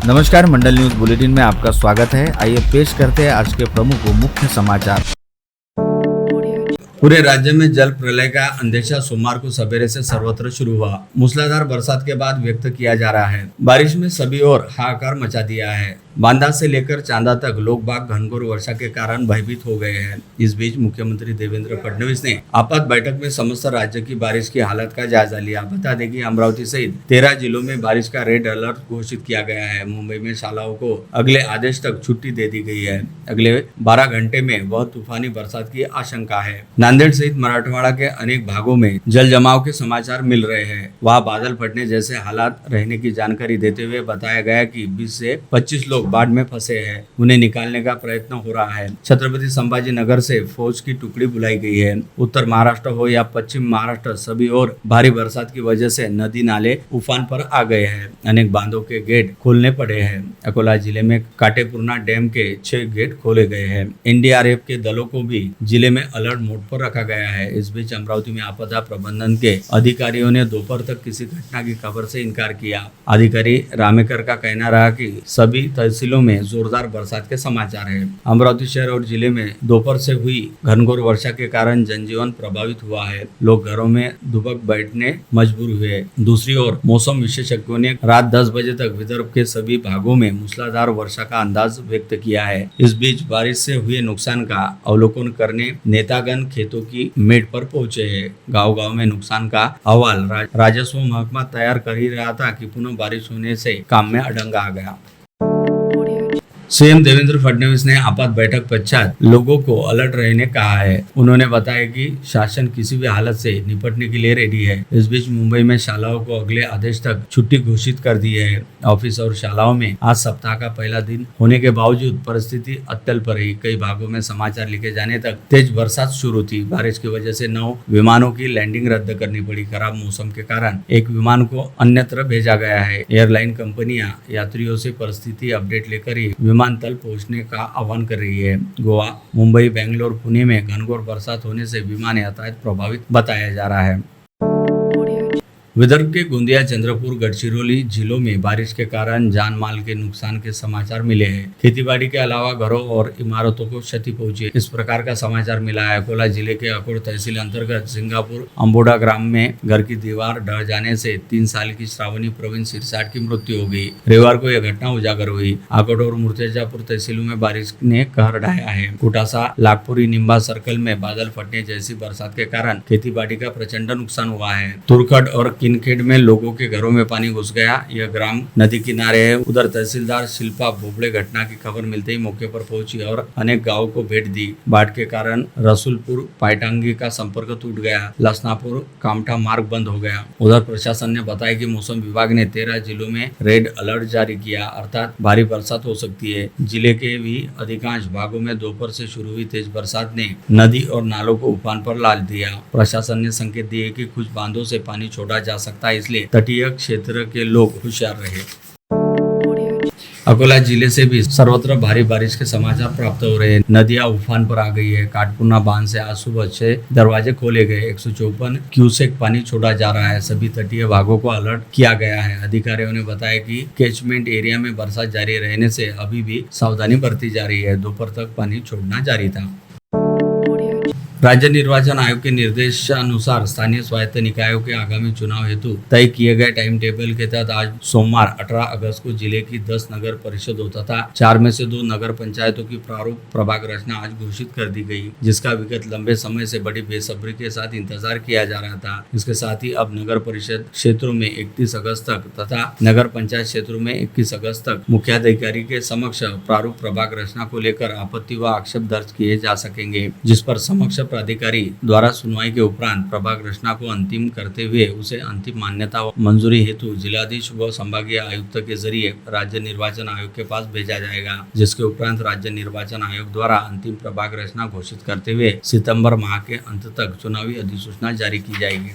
नमस्कार, मंडल news bulletin में आपका स्वागत है। आइए पेश करते हैं आज के प्रमुख व मुख्य समाचार। पूरे राज्य में जल प्रलय का अंदेशा सोमवार को सवेरे से सर्वत्र शुरू हुआ। मूसलाधार बरसात के बाद व्यक्त किया जा रहा है। बारिश में सभी ओर हाहाकार मचा दिया है। बांदा से लेकर चांदा तक लोग बाग घनघोर वर्षा के कारण भयभीत हो गए हैं। इस बीच मुख्यमंत्री देवेंद्र फडणवीस ने आपात बैठक में समस्त राज्य की बारिश की हालत का जायजा लिया। बता दें कि अमरावती सहित 13 जिलों में बारिश का रेड अलर्ट घोषित किया गया है। मुंबई में शालाओं को अगले आदेश तक छुट्टी दे दी गई है। अगले 12 घंटे में बहुत तूफानी बरसात की आशंका है। नांदेड़ सहित मराठवाड़ा के अनेक भागों में जल जमाव के समाचार मिल रहे हैं। वहाँ बादल फटने जैसे हालात रहने की जानकारी देते हुए बताया गया कि 20 से 25 लोग बाढ़ में फंसे हैं। उन्हें निकालने का प्रयत्न हो रहा है। छत्रपति संभाजी नगर से फौज की टुकड़ी बुलाई गई है। उत्तर महाराष्ट्र हो या पश्चिम महाराष्ट्र, सभी ओर भारी बरसात की वजह से नदी नाले उफान पर आ गए हैं। अनेक बांधों के गेट खोलने पड़े हैं। अकोला जिले में काटेपूर्णा डैम के 6 गेट खोले गए हैं। एनडीआरएफ के दलों को भी जिले में अलर्ट मोड पर रखा गया है। इस बीच अमरावती में आपदा प्रबंधन के अधिकारियों ने दोपहर तक किसी घटना की खबर से इनकार किया। अधिकारी रामेकर का कहना रहा कि सभी तहसीलों में जोरदार बरसात के समाचार है। अमरावती शहर और जिले में दोपहर से हुई घनघोर वर्षा के कारण जनजीवन प्रभावित हुआ है। लोग घरों में दुबक बैठने मजबूर हुए। दूसरी ओर मौसम विशेषज्ञों ने रात 10 बजे तक विदर्भ के सभी भागों में मूसलाधार वर्षा का अंदाज व्यक्त किया है। इस बीच बारिश से हुए नुकसान का अवलोकन करने नेतागण खेतों की मेड़ पर पहुंचे हैं। गांव-गांव में नुकसान का अहवाल राजस्व महकमा तैयार कर ही रहा था कि पुनः बारिश होने से काम में अड़ंगा आ गया। सीएम देवेंद्र फडणवीस ने आपात बैठक पश्चात लोगों को अलर्ट रहने कहा है। उन्होंने बताया कि शासन किसी भी हालत से निपटने के लिए रेडी है। इस बीच मुंबई में शालाओं को अगले आदेश तक छुट्टी घोषित कर दी है। ऑफिस और शालाओं में आज सप्ताह का पहला दिन होने के बावजूद परिस्थिति अत्यल पर रही। कई भागों में समाचार लिखे जाने तक तेज बरसात शुरू थी। बारिश की वजह से 9 विमानों की लैंडिंग रद्द करनी पड़ी। खराब मौसम के कारण एक विमान को अन्यत्र भेजा गया है। एयरलाइन कंपनियां यात्रियों से परिस्थिति अपडेट लेकर ही विमानतल पहुंचने का आह्वान कर रही है। गोवा, मुंबई, बेंगलोर, पुणे में घनघोर बरसात होने से विमान यातायात प्रभावित बताया जा रहा है। विदर्भ के गोंदिया, चंद्रपुर, गढ़चिरौली जिलों में बारिश के कारण जान माल के नुकसान के समाचार मिले हैं। खेतीबाड़ी के अलावा घरों और इमारतों को क्षति पहुंची, इस प्रकार का समाचार मिला है। अकोला जिले के अकोट तहसील अंतर्गत सिंगापुर अंबोडा ग्राम में घर की दीवार ढह जाने से 3 साल की श्रावणी प्रवीण सिरसाट की मृत्यु हो गई। रविवार को यह घटना उजागर हुई। आकोट और मुर्तेजापुर तहसीलों में बारिश ने कहर ढाया है। कुटासा, लाखपुरी, निम्बा सर्कल में बादल फटने जैसी बरसात के कारण खेतीबाड़ी का प्रचंड नुकसान हुआ है। तुरखड़ और किनखेड़ में लोगों के घरों में पानी घुस गया। यह ग्राम नदी किनारे है। उधर तहसीलदार शिल्पा भोबड़े घटना की खबर मिलते ही मौके पर पहुंची और अनेक गांवों को भेंट दी। बाढ़ के कारण रसूलपुर पायटांगी का संपर्क टूट गया। लसनापुर कामठा मार्ग बंद हो गया। उधर प्रशासन ने बताया कि मौसम विभाग ने 13 जिलों में रेड अलर्ट जारी किया, अर्थात भारी बरसात हो सकती है। जिले के भी अधिकांश भागों में दोपहर से शुरू हुई तेज बरसात ने नदी और नालों को उफान पर ला दिया। प्रशासन ने संकेत दिए कि कुछ बांधों से पानी छोड़ा जा सकता है, इसलिए तटीय क्षेत्र के लोग होशियार रहे। अकोला जिले से भी सर्वत्र भारी बारिश के समाचार प्राप्त हो रहे हैं। नदियां उफान पर आ गई है। काटपुर्णा बांध से आज सुबह 6 दरवाजे खोले गए। 154 क्यूसेक पानी छोड़ा जा रहा है। सभी तटीय भागों को अलर्ट किया गया है। अधिकारियों ने बताया कि कैचमेंट एरिया में बरसात जारी रहने से अभी भी सावधानी बरती जा रही है। दोपहर तक पानी छोड़ना जारी था। राज्य निर्वाचन आयोग के निर्देशानुसार स्थानीय स्वायत्त निकायों के आगामी चुनाव हेतु तय किए गए टाइम टेबल के तहत आज सोमवार 18 अगस्त को जिले की 10 नगर परिषदों तथा 4 में से 2 नगर पंचायतों की प्रारूप प्रभाग रचना आज घोषित कर दी गई, जिसका विगत लंबे समय से बड़ी बेसब्री के साथ इंतजार किया जा रहा था। इसके साथ ही अब नगर परिषद क्षेत्रों में 31 अगस्त तक तथा नगर पंचायत क्षेत्रों में 21 अगस्त तक मुख्याधिकारी के समक्ष प्रारूप प्रभाग रचना को लेकर आपत्ति व आक्षेप दर्ज किए जा सकेंगे, जिस पर समक्ष प्राधिकारी द्वारा सुनवाई के उपरांत प्रभाग रचना को अंतिम करते हुए उसे अंतिम मान्यता व मंजूरी हेतु जिलाधीश व संभागीय आयुक्त के जरिए राज्य निर्वाचन आयोग के पास भेजा जाएगा, जिसके उपरांत राज्य निर्वाचन आयोग द्वारा अंतिम प्रभाग रचना घोषित करते हुए सितंबर माह के अंत तक चुनावी अधिसूचना जारी की जाएगी।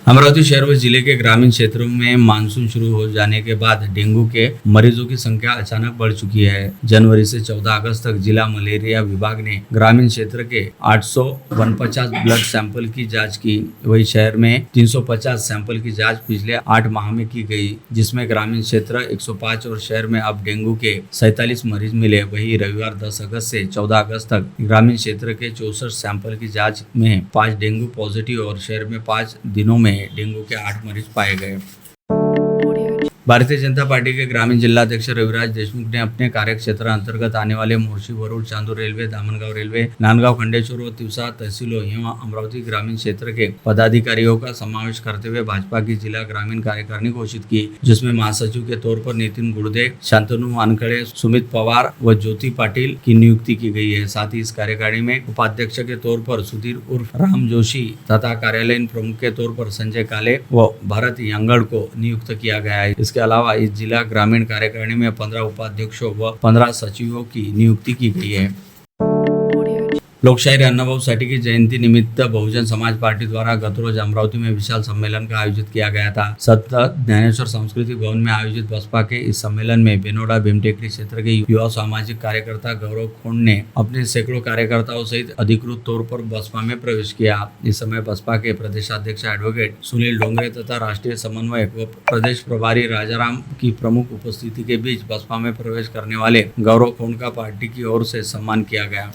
अमरावती शहर व जिले के ग्रामीण क्षेत्रों में मानसून शुरू हो जाने के बाद डेंगू के मरीजों की संख्या अचानक बढ़ चुकी है। जनवरी से 14 अगस्त तक जिला मलेरिया विभाग ने ग्रामीण क्षेत्र के 849 ब्लड सैंपल की जांच की। वही शहर में 350 सैंपल की जांच पिछले 8 माह में की गई, जिसमें ग्रामीण क्षेत्र 105 और शहर में अब डेंगू के 47 मरीज मिले। वही रविवार 10 अगस्त से 14 अगस्त तक ग्रामीण क्षेत्र के 64 सैंपल की जाँच में 5 डेंगू पॉजिटिव और शहर में 5 दिनों में डेंगू के 8 मरीज पाए गए। भारतीय जनता पार्टी के ग्रामीण जिलाध्यक्ष रविराज देशमुख ने अपने कार्यक्षेत्र अंतर्गत आने वाले मोर्शी, वरुड, चांदूर रेलवे, दामनगांव रेलवे, नांदगांव, खंडेश्वर व तिवसा तहसीलों एवं अमरावती ग्रामीण क्षेत्र के पदाधिकारियों का समावेश करते हुए भाजपा की जिला ग्रामीण कार्यकारिणी घोषित की, जिसमें महासचिव के तौर पर नितिन गुर्दे, शांतनु वानखड़े, सुमित पवार व ज्योति पाटिल की नियुक्ति की गई है। साथ ही इस कार्यकारिणी में उपाध्यक्ष के तौर पर सुधीर उर्फ राम जोशी तथा कार्यालयीन प्रमुख के तौर पर संजय काले व भरत यांगड़ को नियुक्त किया गया है। इसके अलावा इस जिला ग्रामीण कार्यकारिणी में 15 उपाध्यक्षों व 15 सचिवों की नियुक्ति की गई है। लोकशाहीर अण्णाभाऊ साठे की जयंती निमित्त बहुजन समाज पार्टी द्वारा गत रोज अमरावती में विशाल सम्मेलन का आयोजित किया गया था। संत ज्ञानेश्वर सांस्कृतिक भवन में आयोजित बसपा के इस सम्मेलन में बेनोडा भीमटेकड़ी क्षेत्र के युवा सामाजिक कार्यकर्ता गौरव खोंड ने अपने सैकड़ों कार्यकर्ताओं सहित अधिकृत तौर पर बसपा में प्रवेश किया। इस समय बसपा के प्रदेशाध्यक्ष एडवोकेट सुनील डोंगरे तथा राष्ट्रीय समन्वयक व प्रदेश प्रभारी राजाराम की प्रमुख उपस्थिति के बीच बसपा में प्रवेश करने वाले गौरव खोंड का पार्टी की ओर से सम्मान किया गया।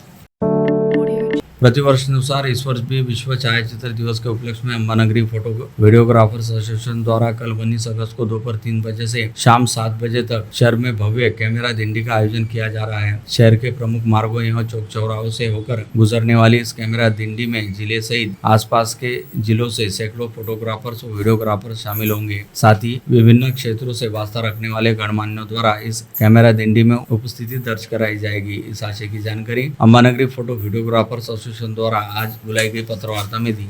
प्रतिवर्ष अनुसार इस वर्ष भी विश्व छायाचित्र दिवस के उपलक्ष्य में अंबानगरी फोटो वीडियोग्राफर्स एसोसिएशन द्वारा कल 19 अगस्त को दोपहर 3 बजे से शाम 7 बजे तक शहर में भव्य कैमरा दिंडी का आयोजन किया जा रहा है। शहर के प्रमुख मार्गों एवं चौक चौराहों से होकर गुजरने वाली इस कैमरा दिंडी में जिले सहित आसपास के जिलों से सैकड़ों फोटोग्राफर्स और वीडियोग्राफर्स शामिल होंगे। साथ ही विभिन्न क्षेत्रों से वास्ता रखने वाले गणमान्यों द्वारा इस कैमरा दिंडी में उपस्थिति दर्ज कराई जाएगी। इस आशय की जानकारी अंबानगरी फोटो वीडियोग्राफर्स एसोसिएशन द्वारा आज बुलाई गई पत्रवार्ता में दी।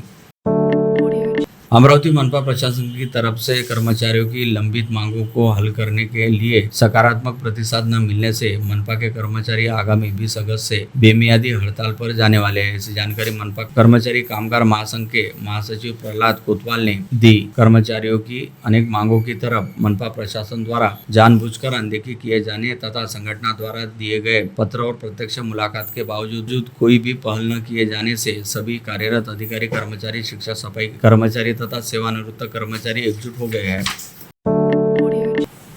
अमरावती मनपा प्रशासन की तरफ से कर्मचारियों की लंबित मांगों को हल करने के लिए सकारात्मक प्रतिसाद न मिलने से मनपा के कर्मचारी आगामी 20 अगस्त से बेमियादी हड़ताल पर जाने वाले हैं। ऐसी जानकारी मनपा कर्मचारी कामगार महासंघ के महासचिव प्रहलाद कोतवाल ने दी। कर्मचारियों की अनेक मांगों की तरफ मनपा प्रशासन द्वारा जानबूझकर अनदेखी किए जाने तथा संगठन द्वारा दिए गए पत्र और प्रत्यक्ष मुलाकात के बावजूद कोई भी पहल न किए जाने से सभी कार्यरत अधिकारी, कर्मचारी, शिक्षा, सफाई कर्मचारी तथा सेवानिवृत्त कर्मचारी एकजुट हो गए हैं।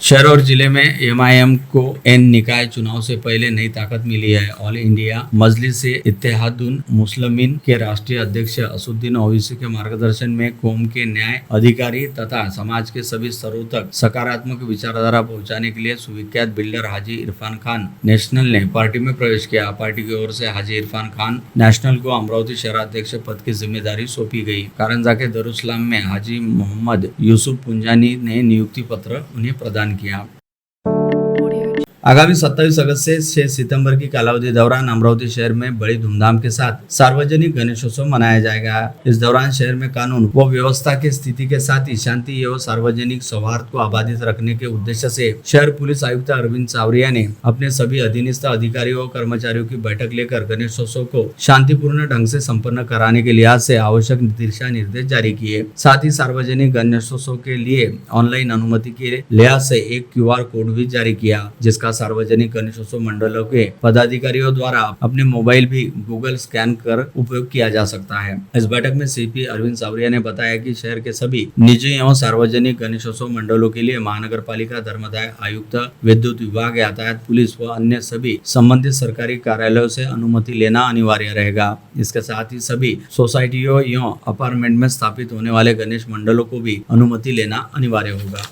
शहर और जिले में एमआईएम को एन निकाय चुनाव से पहले नई ताकत मिली है। ऑल इंडिया मजलिस इत्तेहादुल मुस्लिमीन के राष्ट्रीय अध्यक्ष असुद्दीन ओवैसी के मार्गदर्शन में कौम के न्याय अधिकारी तथा समाज के सभी स्तरों तक सकारात्मक विचारधारा पहुंचाने के लिए सुविख्यात बिल्डर हाजी इरफान खान नेशनल ने पार्टी में प्रवेश किया। पार्टी की ओर से हाजी इरफान खान नेशनल को अमरावती शहराध्यक्ष पद की जिम्मेदारी सौंपी गई। कारंजा के दरुस्लाम में हाजी मोहम्मद यूसुफ पुंजानी ने नियुक्ति पत्र उन्हें प्रदान किया। आगामी 27 अगस्त से 6 सितंबर की कालावधि के दौरान अमरावती शहर में बड़ी धूमधाम के साथ सार्वजनिक गणेशोत्सव मनाया जाएगा। इस दौरान शहर में कानून व व्यवस्था की स्थिति के साथ ही शांति एवं सार्वजनिक सौहार्द को आबादित रखने के उद्देश्य से शहर पुलिस आयुक्त अरविंद सावरिया ने अपने सभी अधीनस्थ अधिकारियों और कर्मचारियों की बैठक लेकर गणेशोत्सव को शांतिपूर्ण ढंग से संपन्न कराने के लिहाज से आवश्यक दिशा निर्देश जारी किए। साथ ही सार्वजनिक गणेशोत्सव के लिए ऑनलाइन अनुमति के लिहाज से एक QR कोड भी जारी किया, जिसका सार्वजनिक गणेशोत्सव मंडलों के पदाधिकारियों द्वारा अपने मोबाइल भी गूगल स्कैन कर उपयोग किया जा सकता है। इस बैठक में सीपी अरविंद सावरिया ने बताया कि शहर के सभी निजी एवं सार्वजनिक गणेशोत्सव मंडलों के लिए महानगर पालिका, धर्मदाय आयुक्त, विद्युत विभाग, यातायात पुलिस व अन्य सभी संबंधित सरकारी कार्यालयों से अनुमति लेना अनिवार्य रहेगा। इसके साथ ही सभी सोसाइटियों एवं अपार्टमेंट में स्थापित होने वाले गणेश मंडलों को भी अनुमति लेना अनिवार्य होगा।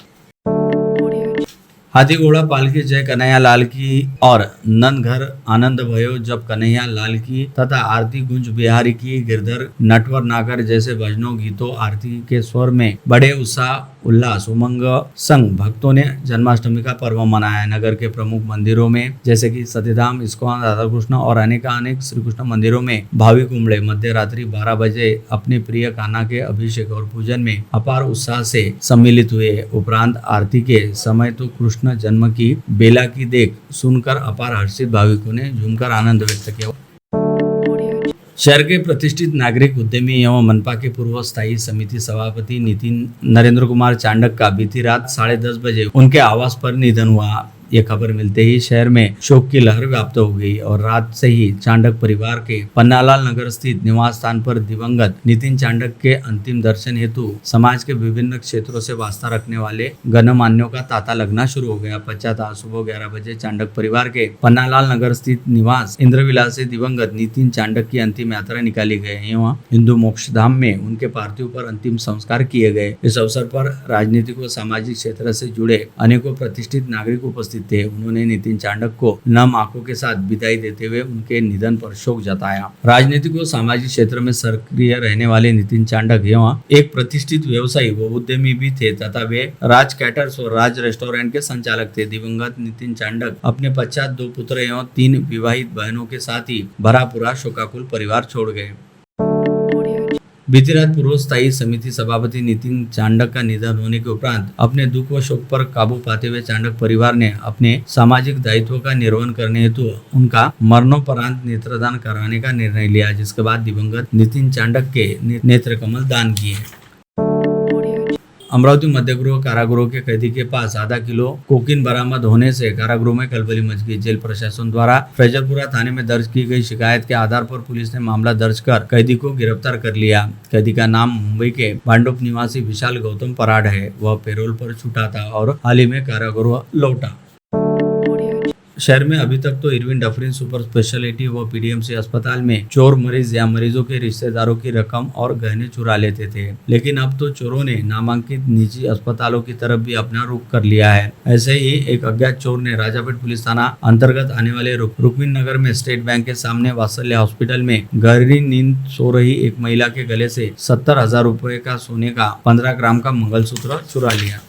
हाथी घोड़ा पालकी जय कन्हैया लाल की और नंद घर आनंद भयो जब कन्हैया लाल की तथा आरती गुंज बिहारी की, गिरधर नटवर नागर जैसे भजनों, गीतों, आरती के स्वर में बड़े उत्साह, उल्लास, उमंग संग भक्तों ने जन्माष्टमी का पर्व मनाया। नगर के प्रमुख मंदिरों में जैसे कि सतीधाम, इस्कॉन, राधा कृष्ण और अनेक श्री कृष्ण मंदिरों में भाविक उमड़े मध्य रात्रि 12 बजे अपने प्रिय कान्हा के अभिषेक और पूजन में अपार उत्साह से सम्मिलित हुए। उपरांत आरती के समय तो कृष्ण जन्म की बेला की देख सुनकर अपार हर्षित भाविकों ने झूमकर आनंद व्यक्त किया। शहर के प्रतिष्ठित नागरिक उद्यमी एवं मनपा के पूर्व स्थायी समिति सभापति नितिन नरेंद्र कुमार चांडक का बीती रात 10:30 बजे उनके आवास पर निधन हुआ। ये खबर मिलते ही शहर में शोक की लहर व्याप्त हो गई और रात से ही चांडक परिवार के पन्नालाल नगर स्थित निवास स्थान पर दिवंगत नितिन चांडक के अंतिम दर्शन हेतु समाज के विभिन्न क्षेत्रों से वास्ता रखने वाले गणमान्यों का तांता लगना शुरू हो गया। पश्चात सुबह 11 बजे चांडक परिवार के पन्नालाल नगर स्थित निवास इंद्रविलास से दिवंगत नितिन चांडक की अंतिम यात्रा निकाली गई एवं हिंदू मोक्ष धाम में उनके पार्थिव पर अंतिम संस्कार किए गए। इस अवसर पर राजनीतिक व सामाजिक क्षेत्र से जुड़े अनेकों प्रतिष्ठित नागरिक उपस्थित थे। उन्होंने नितिन चांडक को नम आंखों के साथ विदाई देते हुए उनके निधन पर शोक जताया। राजनीतिक व सामाजिक क्षेत्र में सक्रिय रहने वाले नितिन चांडक एवं एक प्रतिष्ठित व्यवसायी व उद्यमी भी थे तथा वे राज कैटर्स और राज रेस्टोरेंट के संचालक थे। दिवंगत नितिन चांडक अपने पश्चात 2 पुत्र एवं 3 विवाहित बहनों के साथ ही भरा पूरा शोकाकुल परिवार छोड़ गए। बीती रात पूर्व स्थायी समिति सभापति नितिन चांडक का निधन होने के उपरांत अपने दुख व शोक पर काबू पाते हुए चांडक परिवार ने अपने सामाजिक दायित्व का निर्वहन करने हेतु उनका मरणोपरांत नेत्रदान कराने का निर्णय लिया, जिसके बाद दिवंगत नितिन चांडक के नेत्र कमल दान किए। अमरावती मध्यगृह कारागृह के कैदी के पास आधा किलो कोकीन बरामद होने से कारागृह में खलबली मच गई। जेल प्रशासन द्वारा फैजलपुरा थाने में दर्ज की गई शिकायत के आधार पर पुलिस ने मामला दर्ज कर कैदी को गिरफ्तार कर लिया। कैदी का नाम मुंबई के भांडुप निवासी विशाल गौतम पराड है। वह पैरोल पर छूटा था और हाल ही में कारागृह लौटा। शहर में अभी तक तो इरविन डफरिन सुपर स्पेशलिटी व पीडीएमसी अस्पताल में चोर मरीज या मरीजों के रिश्तेदारों की रकम और गहने चुरा लेते थे, लेकिन अब तो चोरों ने नामांकित निजी अस्पतालों की तरफ भी अपना रुख कर लिया है। ऐसे ही एक अज्ञात चोर ने राजापेट पुलिस थाना अंतर्गत आने वाले रुक्मिन नगर में स्टेट बैंक के सामने वात्सल्य हॉस्पिटल में गहरी नींद सो रही एक महिला के गले से 70,000 रुपए का सोने का 15 ग्राम का मंगलसूत्र चुरा लिया।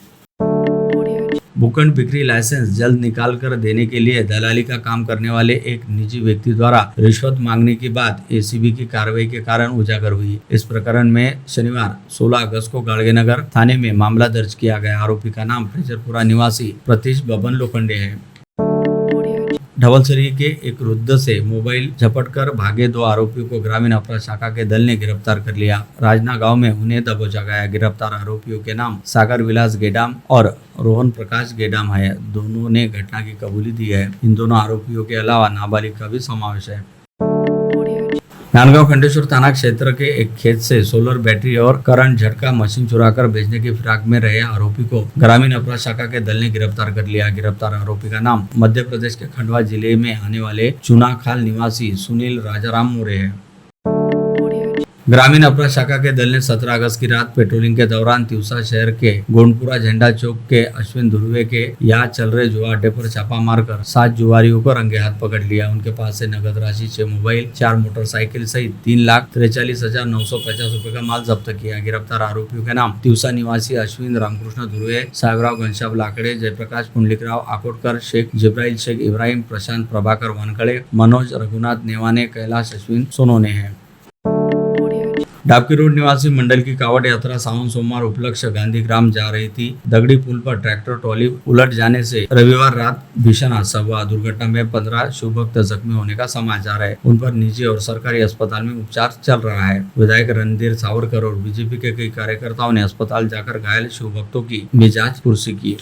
भूखंड बिक्री लाइसेंस जल्द निकाल कर देने के लिए दलाली का काम करने वाले एक निजी व्यक्ति द्वारा रिश्वत मांगने की बात एसीबी की कार्रवाई के कारण उजागर हुई। इस प्रकरण में शनिवार 16 अगस्त को गाड़गेनगर थाने में मामला दर्ज किया गया। आरोपी का नाम फैजलपुरा निवासी प्रतीश बबन लोखंडे है। ढवलसरी के एक वृद्ध से मोबाइल झपटकर भागे 2 आरोपियों को ग्रामीण अपराध शाखा के दल ने गिरफ्तार कर लिया। राजना गांव में उन्हें दबोचा गया। गिरफ्तार आरोपियों के नाम सागर विलास गेडाम और रोहन प्रकाश गेडाम है। दोनों ने घटना की कबूली दी है। इन दोनों आरोपियों के अलावा नाबालिग का भी समावेश है। नांदगांव खंडेश्वर थाना क्षेत्र के एक खेत से सोलर बैटरी और करंट झटका मशीन चुराकर बेचने की फिराक में रहे आरोपी को ग्रामीण अपराध शाखा के दल ने गिरफ्तार कर लिया। गिरफ्तार आरोपी का नाम मध्य प्रदेश के खंडवा जिले में आने वाले चुनाखाल निवासी सुनील राजाराम मोरे है। ग्रामीण अपराध शाखा के दल ने 17 अगस्त की रात पेट्रोलिंग के दौरान तिवसा शहर के गोंडपुरा झंडा चौक के अश्विन धुर्वे के यहाँ चल रहे जुआ अड्डे पर छापा मारकर 7 जुआरियों को रंगे हाथ पकड़ लिया। उनके पास से नगद राशि 6 मोबाइल 4 मोटरसाइकिल सहित 3,43,950 रुपए का माल जब्त किया। गिरफ्तार आरोपियों के नाम तिवसा निवासी अश्विन रामकृष्ण धुर्वे, साहेबराव घनश्याम लाकड़े, जयप्रकाश पुंडलिकराव आकोटकर, शेख जिब्राइल शेख इब्राहिम, प्रशांत प्रभाकर वानखड़े, मनोज रघुनाथ नेवाने, कैलाश अश्विन सोनोने हैं। डाबकी रोड निवासी मंडल की कावड़ यात्रा सावन सोमवार उपलक्ष्य गांधी ग्राम जा रही थी। दगड़ी पुल पर ट्रैक्टर ट्रॉली उलट जाने से रविवार रात भीषण हादसा हुआ। दुर्घटना में 15 शिव भक्त जख्मी होने का समाचार है। उन पर निजी और सरकारी अस्पताल में उपचार चल रहा है। विधायक रणधीर सावरकर और बीजेपी के कई कार्यकर्ताओं ने अस्पताल जाकर घायल शिव भक्तों की मिजाज पुरसी की।